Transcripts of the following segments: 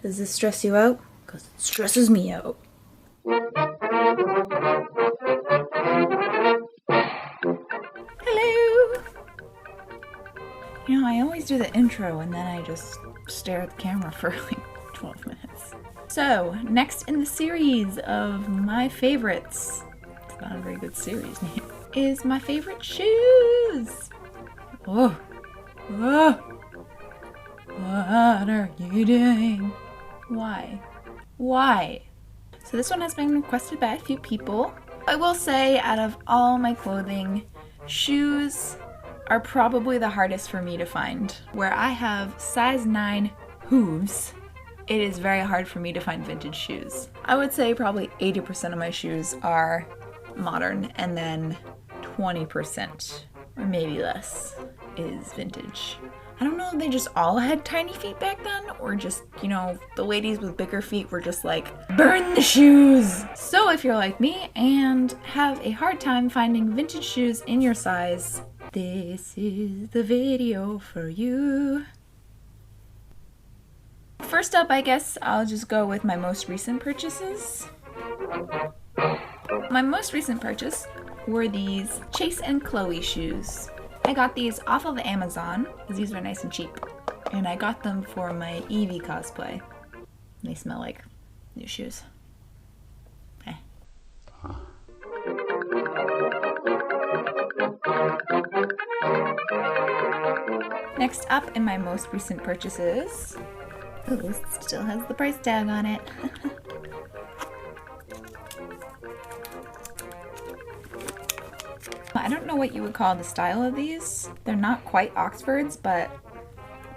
Does this stress you out? Because it stresses me out. Hello! You know, I always do the intro and then I just stare at the camera for like 12 minutes. So, next in the series of my favorites, it's not a very good series name, is my favorite shoes! Oh! What are you doing? Why? So this one has been requested by a few people. I will say, out of all my clothing, shoes are probably the hardest for me to find. Where I have size 9 hooves, it is very hard for me to find vintage shoes. I would say probably 80% of my shoes are modern, and then 20%, or maybe less, is vintage. I don't know if they just all had tiny feet back then, or just, you know, the ladies with bigger feet were just like, burn the shoes! So if you're like me and have a hard time finding vintage shoes in your size, this is the video for you. First up, I guess I'll just go with my most recent purchases. My most recent purchase were these Chase and Chloe shoes. I got these off of Amazon because these were nice and cheap. And I got them for my Eevee cosplay. They smell like new shoes. Okay. Next up in my most recent purchases, oh, this still has the price tag on it. I don't know what you would call the style of these. They're not quite Oxfords, but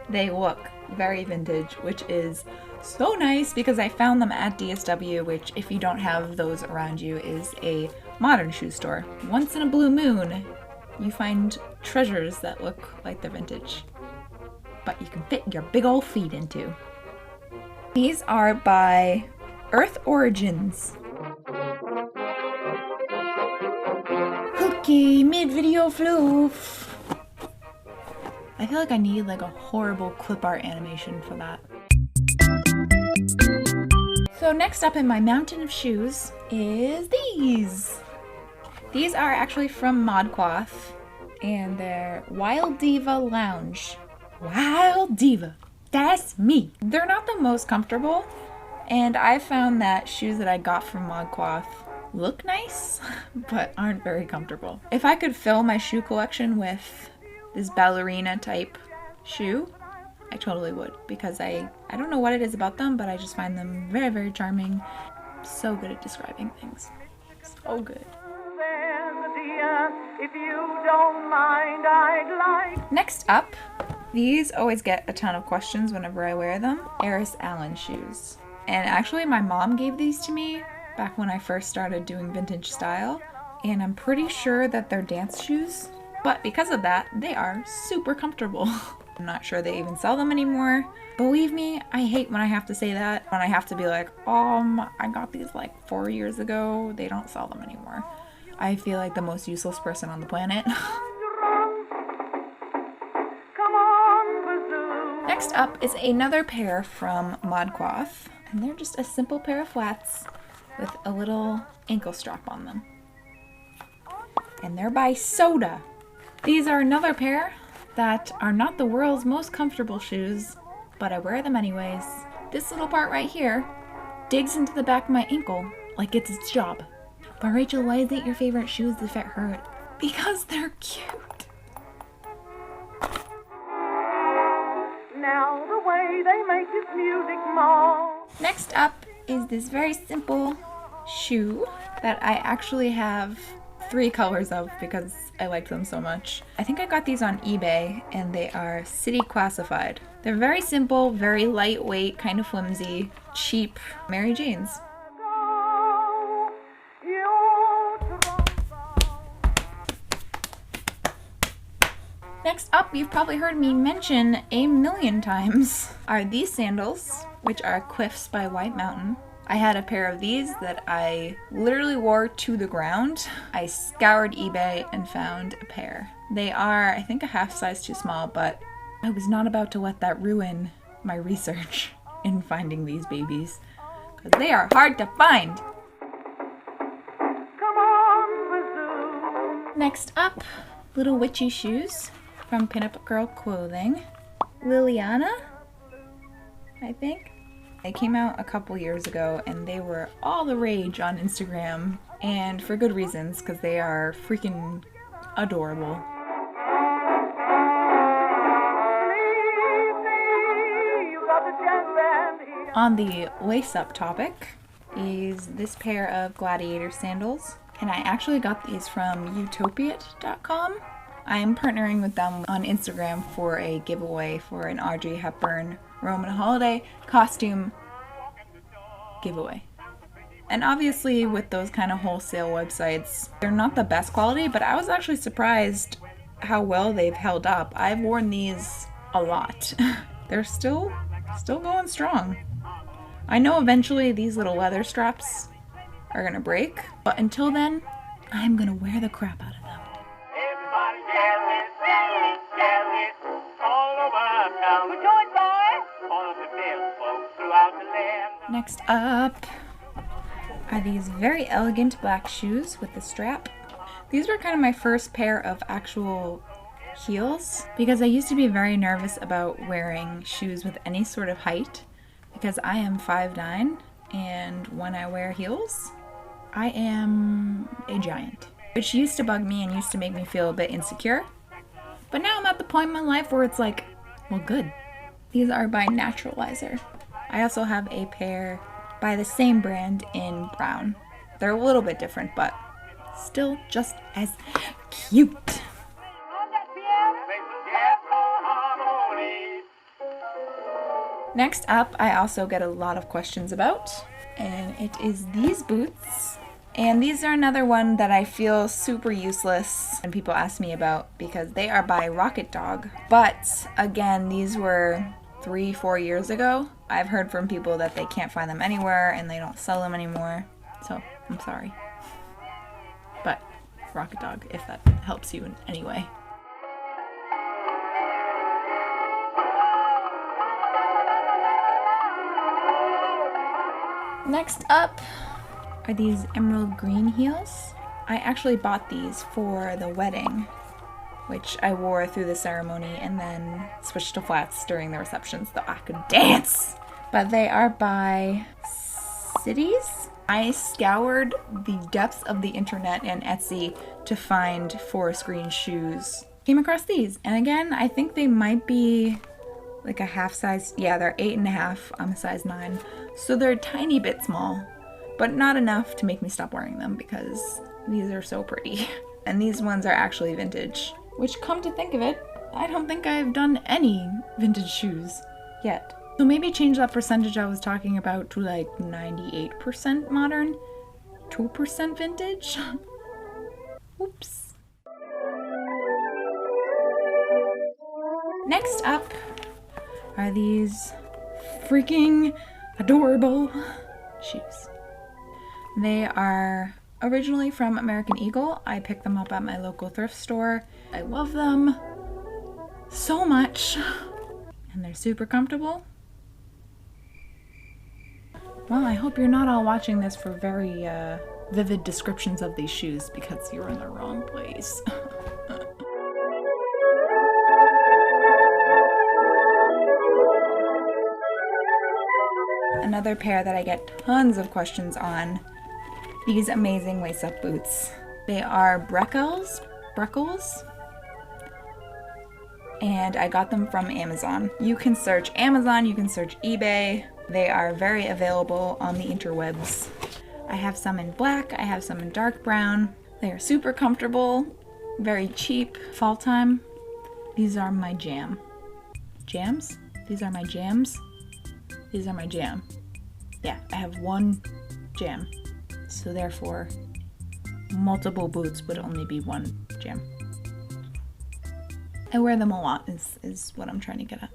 they look very vintage, which is so nice because I found them at DSW, which, if you don't have those around you, is a modern shoe store. Once in a blue moon, you find treasures that look like they're vintage, but you can fit your big old feet into. These are by Earth Origins. Okay, mid-video floof. I feel like I need like a horrible clip art animation for that. So next up in my mountain of shoes is these. These are actually from ModCloth, and they're Wild Diva Lounge. Wild Diva, that's me. They're not the most comfortable, and I found that shoes that I got from ModCloth look nice, but aren't very comfortable. If I could fill my shoe collection with this ballerina type shoe, I totally would, because I don't know what it is about them, but I just find them very, very charming. So good at describing things. So good. If you don't mind, I'd like... Next up, these always get a ton of questions whenever I wear them. Eris Allen shoes. And actually my mom gave these to me back when I first started doing vintage style, and I'm pretty sure that they're dance shoes, but because of that, they are super comfortable. I'm not sure they even sell them anymore. Believe me, I hate when I have to say that, when I have to be like, I got these like 4 years ago, they don't sell them anymore. I feel like the most useless person on the planet. Next up is another pair from ModCloth, and they're just a simple pair of flats with a little ankle strap on them. And they're by Soda. These are another pair that are not the world's most comfortable shoes, but I wear them anyways. This little part right here digs into the back of my ankle like it's its job. But Rachel, why is it your favorite shoes that fit hurt? Because they're cute. Now the way they make this music more. Next up is this very simple shoe that I actually have 3 colors of because I liked them so much. I think I got these on eBay, and they are City Classified. They're very simple, very lightweight, kind of flimsy, cheap Mary Janes. Next up, you've probably heard me mention a million times, are these sandals, which are Quiffs by White Mountain. I had a pair of these that I literally wore to the ground. I scoured eBay and found a pair. They are, I think, a half size too small, but I was not about to let that ruin my research. in finding these babies because they are hard to find. Next up, little witchy shoes from Pinup Girl Clothing. Liliana, I think. They came out a couple years ago and they were all the rage on Instagram, and for good reasons because they are freaking adorable. On the lace-up topic is this pair of gladiator sandals, and I actually got these from utopiate.com. I am partnering with them on Instagram for a giveaway for an Audrey Hepburn Roman holiday costume giveaway. And obviously with those kind of wholesale websites, they're not the best quality, but I was actually surprised how well they've held up. I've worn these a lot. They're still going strong. I know eventually these little leather straps are gonna break, but until then, I'm gonna wear the crap out of them. Next up are these very elegant black shoes with the strap. These were kind of my first pair of actual heels because I used to be very nervous about wearing shoes with any sort of height because I am 5'9", and when I wear heels, I am a giant, which used to bug me and used to make me feel a bit insecure. But now I'm at the point in my life where it's like, well, good. These are by Naturalizer. I also have a pair by the same brand in brown. They're a little bit different, but still just as cute. Next up, I also get a lot of questions about, and it is these boots. And these are another one that I feel super useless when people ask me about because they are by Rocket Dog. But again, these were 3-4 years ago. I've heard from people that they can't find them anywhere and they don't sell them anymore. So I'm sorry. But Rocket Dog, if that helps you in any way. Next up are these emerald green heels. I actually bought these for the wedding, which I wore through the ceremony and then switched to flats during the reception so I could dance. But they are by Cities. I scoured the depths of the internet and Etsy to find forest green shoes. Came across these, and again, I think they might be like a half size. Yeah, they're 8.5. I'm a size 9. So they're a tiny bit small, but not enough to make me stop wearing them because these are so pretty. And these ones are actually vintage, which, come to think of it, I don't think I've done any vintage shoes yet. So maybe change that percentage I was talking about to like 98% modern, 2% vintage. Oops. Next up are these freaking adorable shoes. They are originally from American Eagle. I picked them up at my local thrift store. I love them so much, and they're super comfortable. Well, I hope you're not all watching this for very vivid descriptions of these shoes because you're in the wrong place. Another pair that I get tons of questions on, these amazing lace-up boots. They are Breckles, and I got them from Amazon. You can search Amazon, you can search eBay. They are very available on the interwebs. I have some in black, I have some in dark brown. They are super comfortable, very cheap. Fall time, these are my jam. Jams? These are my jams. These are my jam. Yeah, I have one jam. So therefore, multiple boots would only be one jam. I wear them a lot is what I'm trying to get at.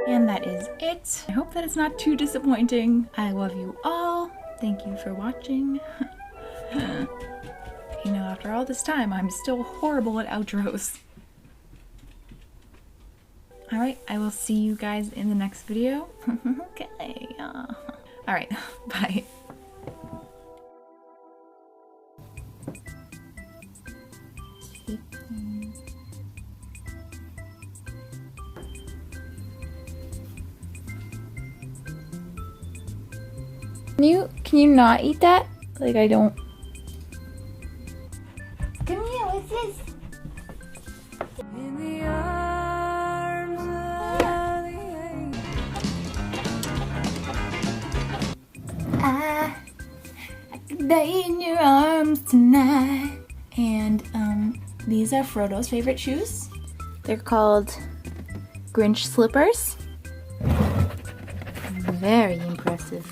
And that is it. I hope that it's not too disappointing. I love you all. Thank you for watching. You know, after After all this time, I'm still horrible at outros. Alright, I will see you guys in the next video. Okay. Alright, bye. Can you not eat that? Like, I don't. Come here, what's this? In the arms of the angel. I could lay in your arms tonight. And these are Frodo's favorite shoes. They're called Grinch slippers. Very impressive.